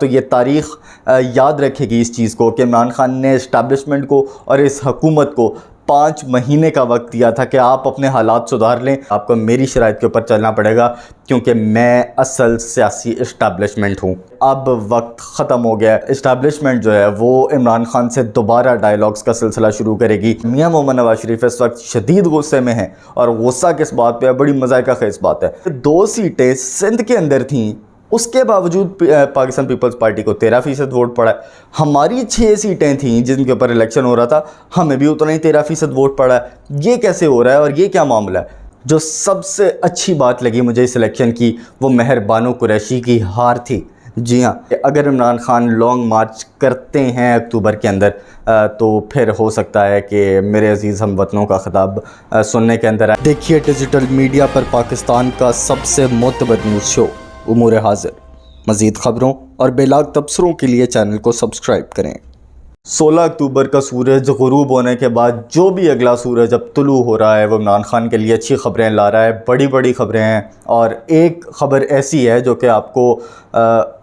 तो ये तारीख़ याद रखेगी इस चीज़ को कि इमरान खान ने इस्टेब्लिशमेंट को और इस हुकूमत को 5 महीने का वक्त दिया था कि आप अपने हालात सुधार लें। आपको मेरी शराइत के ऊपर चलना पड़ेगा क्योंकि मैं असल सियासी इस्टेब्लिशमेंट हूँ। अब वक्त ख़त्म हो गया। इस्टेब्लिशमेंट जो है वो इमरान खान से दोबारा डायलॉग्स का सिलसिला शुरू करेगी। मियां मोहम्मद नवाज शरीफ इस वक्त शदीद गुस्से में हैं और गुस्सा किस बात पे है, बड़ी मज़ाक़ा खेज बात है। 2 सीटें सिंध के अंदर थीं, उसके बावजूद पाकिस्तान पीपल्स पार्टी को 13% वोट पड़ा है। हमारी 6 सीटें थीं जिनके ऊपर इलेक्शन हो रहा था, हमें भी उतना ही 13% वोट पड़ा है। ये कैसे हो रहा है और ये क्या मामला है? जो सबसे अच्छी बात लगी मुझे इस इलेक्शन की वो मेहर बानो कुरैशी की हार थी। जी हाँ, अगर इमरान खान लॉन्ग मार्च करते हैं अक्टूबर के अंदर तो फिर हो सकता है कि मेरे अजीज़ हम वतनों का खिताब सुनने के अंदर आए। देखिए डिजिटल मीडिया पर पाकिस्तान का सबसे मोतबर न्यूज़ शो उमूर हाज़िर। मज़ीद ख़बरों और बेलाग तबसरों के लिए चैनल को सब्सक्राइब करें। 16 अक्टूबर का सूरज गुरूब होने के बाद जो भी अगला सूरज अब तुलू हो रहा है वो इमरान खान के लिए अच्छी ख़बरें ला रहा है, बड़ी बड़ी ख़बरें हैं। और एक ख़बर ऐसी है जो कि आपको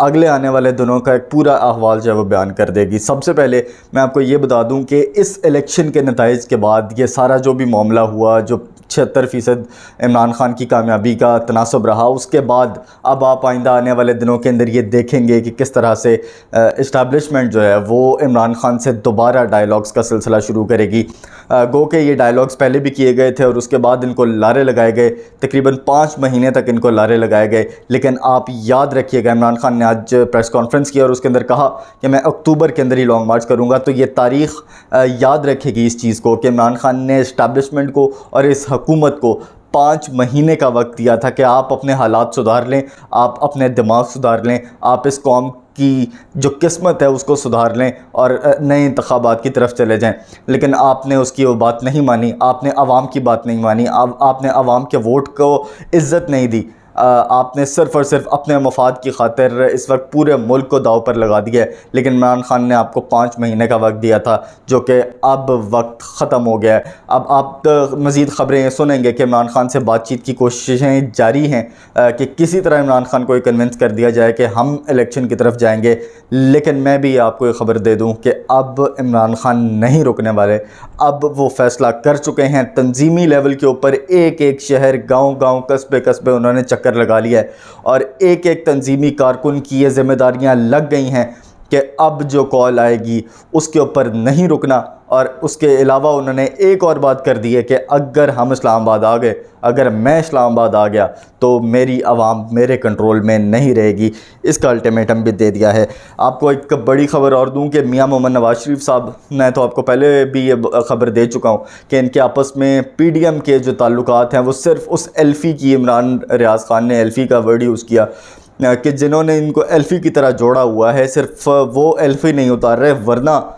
अगले आने वाले दिनों का एक पूरा अहवाल जो है वो बयान कर देगी। सबसे पहले मैं आपको ये बता दूं कि इस इलेक्शन के नताइज के बाद ये सारा जो भी मामला हुआ, जो 76% इमरान खान की कामयाबी का तनासब रहा, उसके बाद अब आप आइंदा आने वाले दिनों के अंदर ये देखेंगे कि किस तरह से इस्टेब्लिशमेंट जो है वो इमरान खान से दोबारा डायलॉग्स का सिलसिला शुरू करेगी। गो के ये डायलॉग्स पहले भी किए गए थे और उसके बाद इनको लारे लगाए गए। तकरीबन 5 महीने तक इनको लारे लगाए गए। लेकिन आप याद रखिएगा, इमरान खान ने आज प्रेस कॉन्फ्रेंस किया और उसके अंदर कहा कि मैं अक्टूबर के अंदर ही लॉन्ग मार्च करूँगा। तो ये तारीख़ याद रखेगी इस चीज़ को कि इमरान खान ने इस्टेब्लिशमेंट को और इस हुकूमत को 5 महीने का वक्त दिया था कि आप अपने हालात सुधार लें, आप अपने दिमाग सुधार लें, आप इस कौम की जो किस्मत है उसको सुधार लें और नए इंतखाबात की तरफ चले जाएं। लेकिन आपने उसकी वो बात नहीं मानी, आपने अवाम की बात नहीं मानी, आपने अवाम के वोट को इज़्ज़त नहीं दी। आपने सिर्फ़ और सिर्फ अपने मफाद की खातिर इस वक्त पूरे मुल्क को दाव पर लगा दिया है। लेकिन इमरान खान ने आपको 5 महीने का वक्त दिया था जो कि अब वक्त ख़त्म हो गया है। अब आप मज़ीद ख़बरें सुनेंगे कि इमरान खान से बातचीत की कोशिशें जारी हैं कि किसी तरह इमरान खान को कन्विंस कर दिया जाए कि हम इलेक्शन की तरफ जाएंगे। लेकिन मैं भी आपको ये ख़बर दे दूँ कि अब इमरान खान नहीं रुकने वाले। अब वो फ़ैसला कर चुके हैं। तंजीमी लेवल के ऊपर एक एक शहर, गाँव कस्बे कस्बे उन्होंने चक्कर लगा लिया है और एक एक तंजीमी कारकुन की ये जिम्मेदारियां लग गई हैं कि अब जो कॉल आएगी उसके ऊपर नहीं रुकना। और उसके अलावा उन्होंने एक और बात कर दी है कि अगर हम इस्लामाबाद आ गए, अगर मैं इस्लामाबाद आ गया तो मेरी आवाम मेरे कंट्रोल में नहीं रहेगी। इसका अल्टीमेटम भी दे दिया है। आपको एक बड़ी ख़बर और दूं कि मियां मोहम्मद नवाज शरीफ साहब, मैं तो आपको पहले भी ये ख़बर दे चुका हूँ कि इनके आपस में PDM के जो ताल्लुकात हैं वो सिर्फ़ उस एल्फ़ी की, इमरान रियाज़ ख़ान ने एल्फ़ी का वर्ड यूज़ किया कि जिन्होंने इनको एल्फ़ी की तरह जोड़ा हुआ है, सिर्फ वो एल्फ़ी नहीं उतार रहे, वरना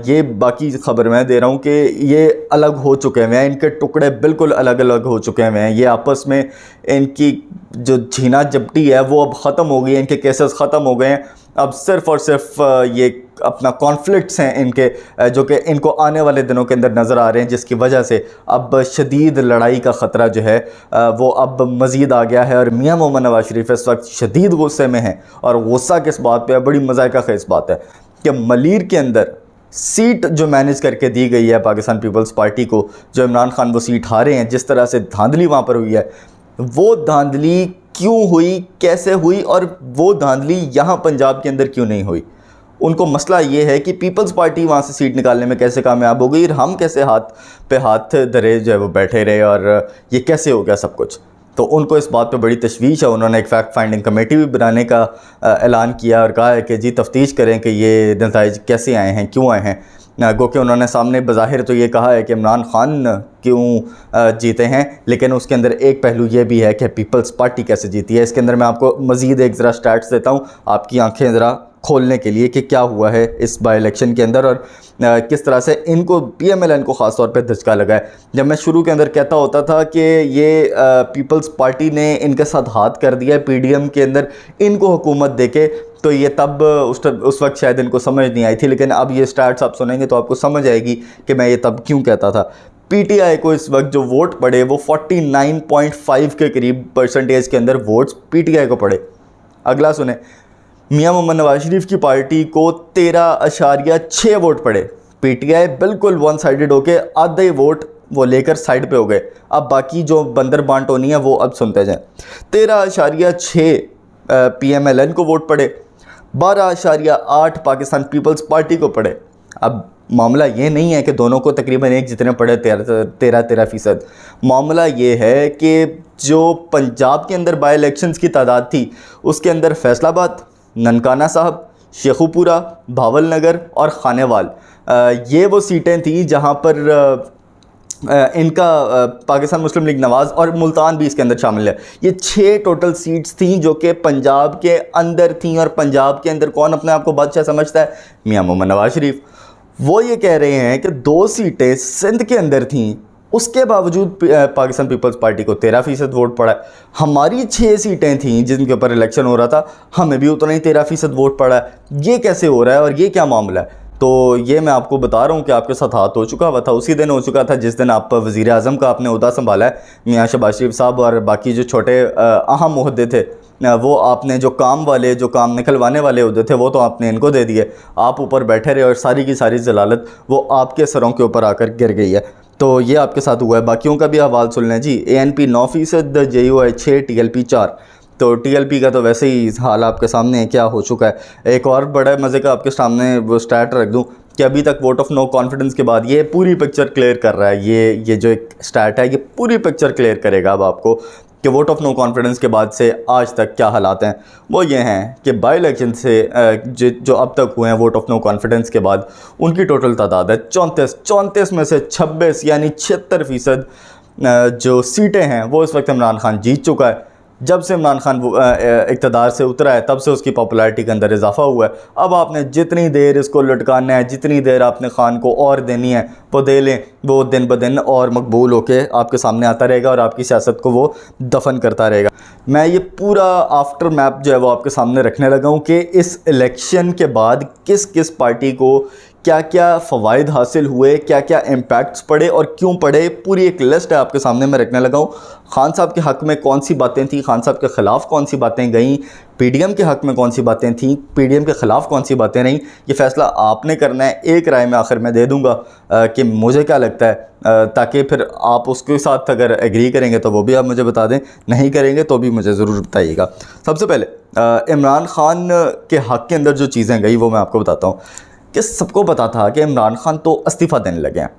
ये बाकी ख़बर मैं दे रहा हूँ कि ये अलग हो चुके हैं, इनके टुकड़े बिल्कुल अलग अलग हो चुके हैं। ये आपस में इनकी जो झीना झपटी है वो अब ख़त्म हो गई है, इनके केसेस ख़त्म हो गए हैं। अब सिर्फ़ और सिर्फ ये अपना कॉन्फ्लिक्ट्स हैं इनके, जो कि इनको आने वाले दिनों के अंदर नज़र आ रहे हैं, जिसकी वजह से अब शदीद लड़ाई का ख़तरा जो है वो अब मज़ीद आ गया है। और मियां मोहम्मद नवाज शरीफ इस वक्त शदीद गुस्से में हैं और गुस्सा किस बात पे है, बड़ी मज़ाक़ा खेज बात है कि मलीर के अंदर सीट जो मैनेज करके दी गई है पाकिस्तान पीपल्स पार्टी को, जो इमरान खान वो सीट हारे हैं, जिस तरह से धांधली वहाँ पर हुई है, वो धांधली क्यों हुई, कैसे हुई और वो धांधली यहाँ पंजाब के अंदर क्यों नहीं हुई? उनको मसला ये है कि पीपल्स पार्टी वहाँ से सीट निकालने में कैसे कामयाब हो गई और हम कैसे हाथ पे हाथ धरे जो है वो बैठे रहे और ये कैसे हो गया सब कुछ। तो उनको इस बात पे बड़ी तशवीश है। उन्होंने एक फैक्ट फाइंडिंग कमेटी भी बनाने का ऐलान किया और कहा है कि जी तफ्तीश करें कि ये नताइज कैसे आए हैं, क्यों आए हैं। गो कि उन्होंने सामने बज़ाहिर तो ये कहा है कि इमरान खान क्यों जीते हैं, लेकिन उसके अंदर एक पहलू ये भी है कि पीपल्स पार्टी कैसे जीती है। इसके अंदर मैं आपको मज़ीद एक ज़रा स्टैट्स देता हूँ आपकी आंखें ज़रा खोलने के लिए कि क्या हुआ है इस बाई इलेक्शन के अंदर और किस तरह से इनको PMLN को ख़ास तौर पे धचका लगा है। जब मैं शुरू के अंदर कहता होता था कि ये पीपल्स पार्टी ने इनके साथ हाथ कर दिया है PDM के अंदर इनको हुकूमत देके, तो ये तब उस वक्त शायद इनको समझ नहीं आई थी। लेकिन अब ये स्टार्ट्स आप सुनेंगे तो आपको समझ आएगी कि मैं ये तब क्यों कहता था। PTI को इस वक्त जो वोट पड़े वो 49.5 के करीब परसेंटेज के अंदर वोट्स PTI को पड़े। अगला सुने, मियां मोहम्मद नवाज शरीफ की पार्टी को 13.6 वोट पड़े। पीटीआई बिल्कुल वन साइडेड होके आधे वोट वो लेकर साइड पे हो गए। अब बाकी जो बंदर बांट होनी है वो अब सुनते जाएं। 13.6 PMLN को वोट पड़े, 12.8 पाकिस्तान पीपल्स पार्टी को पड़े। अब मामला ये नहीं है कि दोनों को तकरीबन एक जितने पड़े 13% मामला ये है कि जो पंजाब के अंदर बाई इलेक्शंस की तादाद थी उसके अंदर फैसलाबाद, ननकाना साहब, शेखुपुरा, भावल नगर और खानेवाल ये वो सीटें थी जहाँ पर इनका पाकिस्तान मुस्लिम लीग नवाज़ और मुल्तान भी इसके अंदर शामिल है। ये 6 टोटल सीट्स थी जो कि पंजाब के अंदर थी। और पंजाब के अंदर कौन अपने आप को बादशाह समझता है? मियां मोहम्मद नवाज शरीफ। वो ये कह रहे हैं कि 2 सीटें सिंध के अंदर थीं, उसके बावजूद पाकिस्तान पीपल्स पार्टी को 13% वोट पड़ा। हमारी 6 सीटें थीं जिनके ऊपर इलेक्शन हो रहा था, हमें भी उतना ही 13% वोट पड़ा। ये कैसे हो रहा है और ये क्या मामला है? तो ये मैं आपको बता रहा हूँ कि आपके साथ हाथ हो चुका हुआ था, उसी दिन हो चुका था जिस दिन आप वज़ीर आज़म का आपने ओहदा संभाला है। मियां शहबाज शरीफ साहब और बाकी जो छोटे अहम ओहदे थे वो आपने जो काम वाले, जो काम निकलवाने वाले ओहदे थे वो तो आपने इनको दे दिए। आप ऊपर बैठे रहे और सारी की सारी जलालत वो आपके सरों के ऊपर आकर गिर गई है। तो ये आपके साथ हुआ है। बाकियों का भी हवाल सुन लें जी। ANP 9%, JUI 6, TLP 4। तो TLP का तो वैसे ही हाल आपके सामने क्या हो चुका है। एक और बड़ा मज़े का आपके सामने वो स्टैट रख दूं कि अभी तक वोट ऑफ नो कॉन्फिडेंस के बाद ये पूरी पिक्चर क्लियर कर रहा है। ये जो एक स्टैट है ये पूरी पिक्चर क्लियर करेगा अब आपको कि वोट ऑफ नो कॉन्फिडेंस के बाद से आज तक क्या हालात हैं। वो ये हैं कि बाई इलेक्शन से जो अब तक हुए हैं वोट ऑफ नो कॉन्फिडेंस के बाद उनकी टोटल तादाद है 34 में से 26 यानी 76% जो सीटें हैं वो इस वक्त इमरान खान जीत चुका है। जब से इमरान खान इक़्तिदार से उतरा है तब से उसकी पॉपुलैरिटी के अंदर इजाफा हुआ है। अब आपने जितनी देर इसको लटकाना है, जितनी देर आपने खान को और देनी है वो दे लें, वो दिन ब दिन और मकबूल होके आपके सामने आता रहेगा और आपकी सियासत को वो दफन करता रहेगा। मैं ये पूरा आफ्टर मैप जो है वो आपके सामने रखने लगा हूँ कि इस इलेक्शन के बाद किस किस पार्टी को क्या क्या फ़वाइद हासिल हुए, क्या क्या इम्पैक्ट्स पड़े और क्यों पड़े। पूरी एक लिस्ट है आपके सामने मैं रखने लगा हूँ। खान साहब के हक़ में कौन सी बातें थी, खान साहब के ख़िलाफ़ कौन सी बातें गईं, PDM के हक़ में कौन सी बातें थीं, PDM के ख़िलाफ़ कौन सी बातें रहीं। ये फ़ैसला आपने करना है। एक राय में आखिर में दे दूँगा कि मुझे क्या लगता है, ताकि फिर आप उसके साथ अगर एग्री करेंगे तो वो भी आप मुझे बता दें, नहीं करेंगे तो भी मुझे ज़रूर बताइएगा। सबसे पहले इमरान खान के हक़ के अंदर जो चीज़ें गई वो मैं आपको बताता हूँ कि सबको पता था कि इमरान खान तो इस्तीफ़ा देने लगे हैं,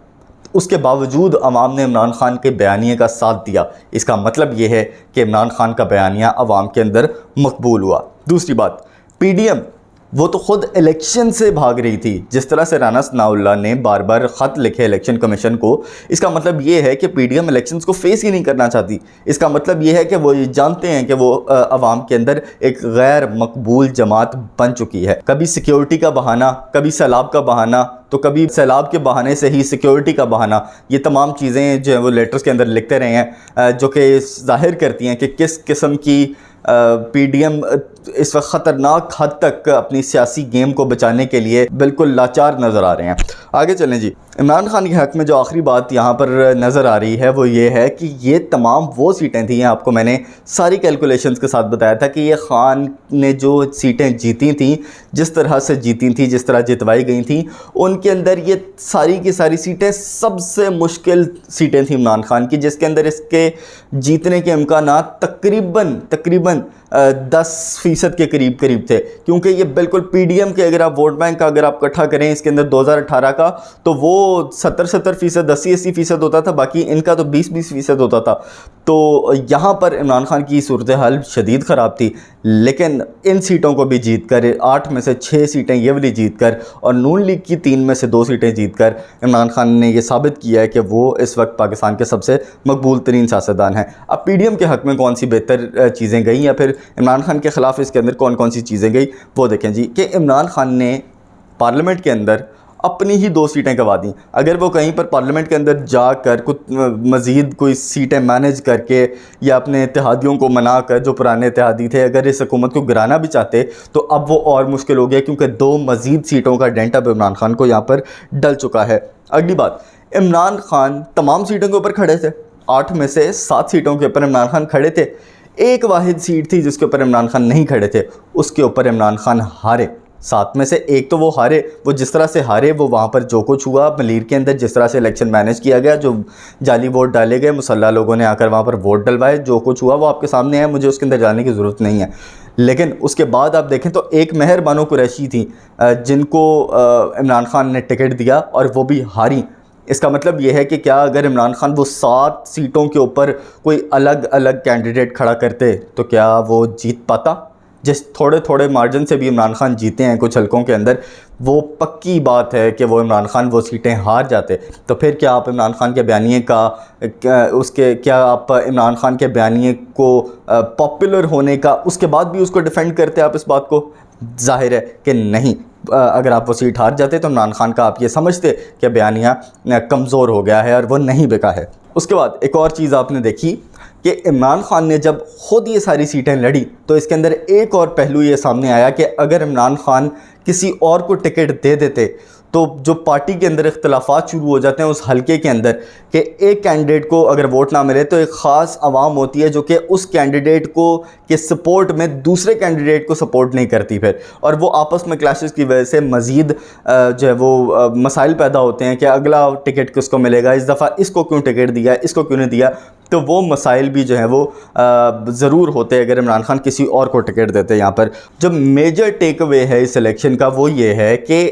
उसके बावजूद अवाम ने इमरान खान के बयानिए का साथ दिया। इसका मतलब ये है कि इमरान खान का बयानिया अवाम के अंदर मकबूल हुआ। दूसरी बात, PDM वो तो ख़ुद इलेक्शन से भाग रही थी। जिस तरह से राना सनाउल्लाह ने बार बार ख़त लिखे इलेक्शन कमीशन को, इसका मतलब ये है कि PDM इलेक्शंस को फेस ही नहीं करना चाहती। इसका मतलब ये है कि वो ये जानते हैं कि वो अवाम के अंदर एक गैर मकबूल जमात बन चुकी है। कभी सिक्योरिटी का बहाना, कभी सैलाब का बहाना, तो कभी सैलाब के बहाने से ही सिक्योरिटी का बहाना। ये तमाम चीज़ें जो है वो लेटर्स के अंदर लिखते रहे हैं, जो कि ज़ाहिर करती हैं कि किस किस्म की PDM इस वक्त ख़तरनाक हद तक अपनी सियासी गेम को बचाने के लिए बिल्कुल लाचार नज़र आ रहे हैं। आगे चलें जी। इमरान खान के हक़ में जो आखिरी बात यहाँ पर नज़र आ रही है वो ये है कि ये तमाम वो सीटें थी, आपको मैंने सारी कैलकुलेशंस के साथ बताया था कि ये खान ने जो सीटें जीती थी, जिस तरह से जीती थी, जिस तरह जितवाई गई थी, उनके अंदर ये सारी की सारी सीटें सबसे मुश्किल सीटें थी इमरान खान की, जिसके अंदर इसके जीतने के इम्कानात तकरीबन 10% के करीब थे। क्योंकि ये बिल्कुल PDM के अगर आप वोट बैंक का अगर आप इकट्ठा करें इसके अंदर 2018 का, तो वो 70% 80% होता था, बाकी इनका तो 20% होता था। तो यहाँ पर इमरान खान की सूरत हाल शदीद ख़राब थी। लेकिन इन सीटों को भी जीत कर, 8 में से 6 सीटें ये वाली जीत कर और नून लीग की 3 में से 2 सीटें जीत कर इमरान खान ने यह साबित किया है कि वो इस वक्त पाकिस्तान के सबसे मकबूल तरीन सियासतदान हैं। अब PDM के हक़ में कौन सी बेहतर चीज़ें गई या फिर इमरान खान के ख़िलाफ़ इसके अंदर कौन कौन सी चीज़ें गई वो देखें जी। कि इमरान खान ने पार्लियामेंट के अंदर अपनी ही 2 सीटें गंवा दी। अगर वो कहीं पर पार्लियामेंट के अंदर जाकर कुछ मज़ीद कोई सीटें मैनेज करके या अपने इत्तेहादियों को मना कर, जो पुराने इत्तेहादी थे, अगर इस हुकूमत को गिराना भी चाहते तो अब वो और मुश्किल हो गया, क्योंकि 2 मज़ीद सीटों का डेंट अब इमरान खान को यहाँ पर डल चुका है। अगली बात, इमरान खान तमाम सीटों के ऊपर खड़े थे। 8 में से 7 सीटों के ऊपर इमरान खान खड़े थे। एक वाहिद सीट थी जिसके ऊपर इमरान खान नहीं खड़े थे, उसके ऊपर इमरान खान हारे। 7 में से एक तो वो हारे, वो जिस तरह से हारे, वो वहाँ पर जो कुछ हुआ मलीर के अंदर, जिस तरह से इलेक्शन मैनेज किया गया, जो जाली वोट डाले गए, मुसल्ला लोगों ने आकर वहाँ पर वोट डलवाए, जो कुछ हुआ वो आपके सामने है, मुझे उसके अंदर जाने की ज़रूरत नहीं है। लेकिन उसके बाद आप देखें तो एक मेहर बानो कुरैशी थी जिनको इमरान खान ने टिकट दिया और वो भी हारी। इसका मतलब ये है कि क्या अगर इमरान खान वो 7 सीटों के ऊपर कोई अलग अलग कैंडिडेट खड़ा करते तो क्या वो जीत पाता? जिस थोड़े थोड़े मार्जिन से भी इमरान खान जीते हैं कुछ हलकों के अंदर, वो पक्की बात है कि वो इमरान खान वो सीटें हार जाते। तो फिर क्या आप इमरान खान के बयानिए का क्या आप इमरान खान के बयानिए को पॉपुलर होने का उसके बाद भी उसको डिफेंड करते आप इस बात को? जाहिर है कि नहीं। अगर आप वो सीट हार जाते तो इमरान खान का आप ये समझते कि बयानिया कमज़ोर हो गया है और वो नहीं बिका है। उसके बाद एक और चीज़ आपने देखी कि इमरान खान ने जब खुद ये सारी सीटें लड़ी तो इसके अंदर एक और पहलू ये सामने आया कि अगर इमरान खान किसी और को टिकट दे देते तो जो पार्टी के अंदर इख्तलाफात शुरू हो जाते हैं उस हलके के अंदर कि एक कैंडिडेट को अगर वोट ना मिले तो एक ख़ास आवाम होती है जो कि उस कैंडिडेट को के सपोर्ट में दूसरे कैंडिडेट को सपोर्ट नहीं करती फिर, और वो आपस में क्लैशेस की वजह से मज़ीद जो है वो मसाइल पैदा होते हैं कि अगला टिकट किसको मिलेगा, इस दफ़ा इसको क्यों टिकट दिया, इसको क्यों नहीं दिया। तो वो मसाइल भी जो है वो ज़रूर होते अगर इमरान खान किसी और को टिकट देते। यहाँ पर जो मेजर टेक अवे है इस इलेक्शन का वो ये है कि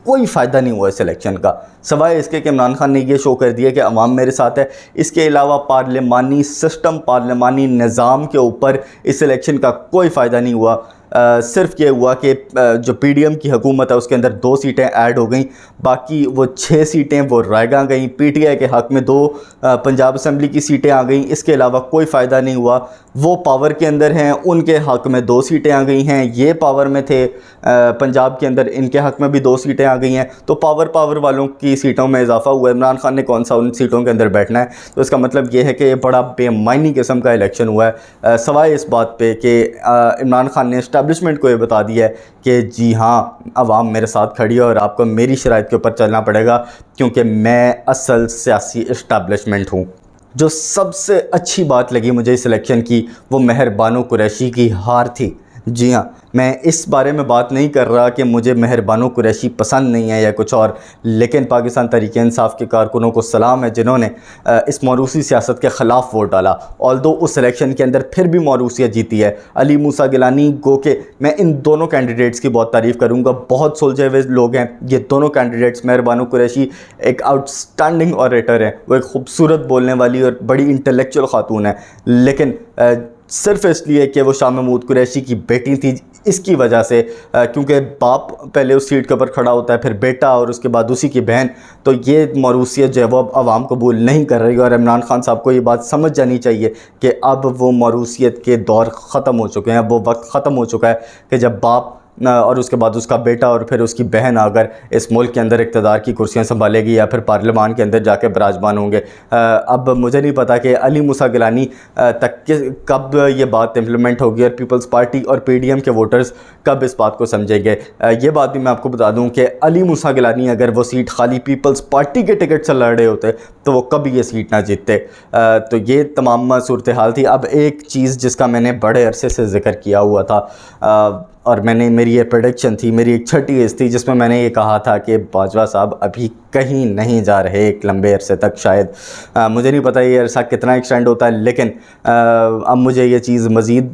कोई फ़ायदा नहीं हुआ इस इलेक्शन का, सवाए इसके कि इमरान खान ने ये शो कर दिया कि अवाम मेरे साथ है। इसके अलावा पार्लिमानी सिस्टम, पार्लिमानी निज़ाम के ऊपर इस इलेक्शन का कोई फ़ायदा नहीं हुआ। सिर्फ ये हुआ कि जो पीडीएम की हुकूमत है उसके अंदर 2 सीटें ऐड हो गई, बाकी वो 6 सीटें वो रायगा गई। पीटीआई के हक़ में 2 पंजाब असम्बली की सीटें आ गई। इसके अलावा कोई फ़ायदा नहीं हुआ। वो पावर के अंदर हैं, उनके हक़ में 2 सीटें आ गई हैं। ये पावर में थे पंजाब के अंदर, इनके हक़ में भी 2 सीटें आ गई हैं। तो पावर वालों की सीटों में इजाफा हुआ। इमरान खान ने कौन सा उन सीटों के अंदर बैठना है? तो इसका मतलब ये है कि ये बड़ा बेमायनी किस्म का इलेक्शन हुआ है, सवाए इस बात पे कि इमरान खान ने इस्टेब्लिशमेंट को ये बता दिया है कि जी हाँ, अवाम मेरे साथ खड़ी है और आपको मेरी शराइत के ऊपर चलना पड़ेगा क्योंकि मैं असल सियासी इस्टेब्लिशमेंट हूँ। जो सबसे अच्छी बात लगी मुझे इस इलेक्शन की वो मेहर बानो कुरैशी की हार थी। जी हाँ, मैं इस बारे में बात नहीं कर रहा कि मुझे मेहर बानो कुरैशी पसंद नहीं है या कुछ और, लेकिन पाकिस्तान तहरीक इंसाफ के कारकुनों को सलाम है जिन्होंने इस मौरूसी सियासत के ख़िलाफ़ वोट डाला। ऑल्दो उस इलेक्शन के अंदर फिर भी मौरूसियत जीती है। अली मूसा गिलानी गो के मैं इन दोनों कैंडिडेट्स की बहुत तारीफ़ करूँगा, बहुत सुलझे हुए लोग हैं ये दोनों कैंडिडेट्स। मेहर बानो कुरैशी एक आउटस्टैंडिंग ऑरेटर है, वो एक खूबसूरत बोलने वाली और बड़ी इंटेलेक्चुअल खातून है, लेकिन सिर्फ इसलिए कि वो शाह महमूद कुरैशी की बेटी थी, इसकी वजह से, क्योंकि बाप पहले उस सीट के ऊपर खड़ा होता है, फिर बेटा और उसके बाद उसी की बहन, तो ये मौरूसियत जो है वो अब आवाम कबूल नहीं कर रही। और इमरान खान साहब को ये बात समझ जानी चाहिए कि अब वो मौरूसियत के दौर ख़त्म हो चुके हैं। अब वो वक्त ख़त्म हो चुका है कि जब बाप और उसके बाद उसका बेटा और फिर उसकी बहन अगर इस मुल्क के अंदर इक़्तिदार की कुर्सियां संभालेगी या फिर पार्लियामान के अंदर जाके विराजमान होंगे। अब मुझे नहीं पता कि अली मूसा गिलानी तक कब ये बात इम्प्लीमेंट होगी और पीपल्स पार्टी और पीडीएम के वोटर्स कब इस बात को समझेंगे। ये बात भी मैं आपको बता दूं कि अली मूसा गिलानी अगर वो सीट खाली पीपल्स पार्टी के टिकट से लड़ रहे होते तो वो कभी ये सीट ना जीतते। तो ये तमाम सूरत हाल थी। अब एक चीज़ जिसका मैंने बड़े अरसे से ज़िक्र किया हुआ था और मेरी ये प्रेडिक्शन थी, मेरी एक छठी एज थी जिसमें मैंने ये कहा था कि बाजवा साहब अभी कहीं नहीं जा रहे एक लंबे अरसे तक शायद। मुझे नहीं पता ये अरसा कितना एक्सटेंड होता है, लेकिन अब मुझे ये चीज़ मज़ीद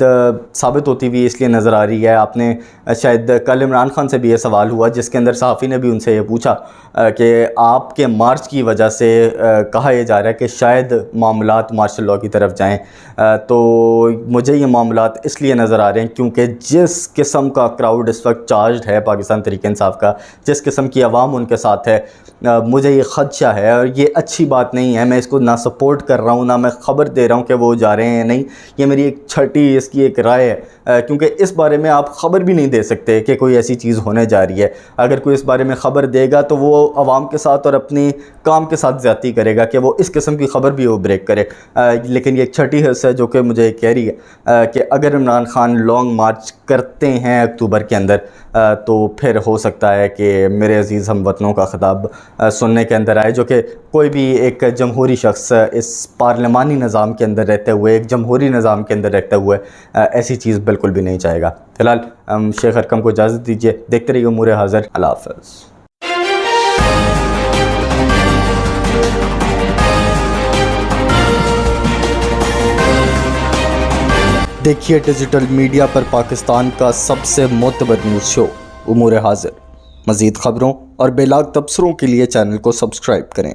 साबित होती हुई इसलिए नज़र आ रही है। आपने शायद कल इमरान खान से भी ये सवाल हुआ जिसके अंदर सहाफ़ी ने भी उनसे ये पूछा कि आपके मार्च की वजह से कहा यह जा रहा है कि शायद मामलात मार्शल लॉ की तरफ जाएँ। तो मुझे ये मामलात इसलिए नज़र आ रहे हैं क्योंकि जिस किस्म का क्राउड इस वक्त चार्ज है पाकिस्तान तहरीक इंसाफ का, जिस किस्म की आवाम उनके साथ है, मुझे ये ख़दशा है और ये अच्छी बात नहीं है। मैं इसको ना सपोर्ट कर रहा हूँ ना मैं ख़बर दे रहा हूँ कि वो जा रहे हैं नहीं, ये मेरी एक छठी इसकी एक राय है, क्योंकि इस बारे में आप ख़बर भी नहीं दे सकते कि कोई ऐसी चीज़ होने जा रही है। अगर कोई इस बारे में ख़बर देगा तो वो आवाम के साथ और अपने काम के साथ ज़्यादती करेगा कि वो इस किस्म की ख़बर भी वो ब्रेक करे। लेकिन ये एक छठी हिस्सा है जो कि मुझे कह रही है कि अगर इमरान खान लॉन्ग मार्च करते हैं अक्टूबर के अंदर तो फिर हो सकता है कि मेरे अज़ीज़ हम वतनों का ख़िताब सुनने के अंदर आए, जो कि कोई भी एक जमहूरी शख्स इस पार्लिमानी निज़ाम के अंदर रहते हुए, एक जमहूरी निज़ाम के अंदर रहते हुए ऐसी चीज़ बिल्कुल भी नहीं चाहेगा। फ़िलहाल शेख अरकम को इजाज़त दीजिए, देखते रहिए उमूर हाज़िर। अल्लाह हाफ़िज़। देखिए डिजिटल मीडिया पर पाकिस्तान का सबसे मोतबर न्यूज़ शो उमूर हाज़िर। मज़ीद ख़बरों और बेलाग तबसरों के लिए चैनल को सब्सक्राइब करें।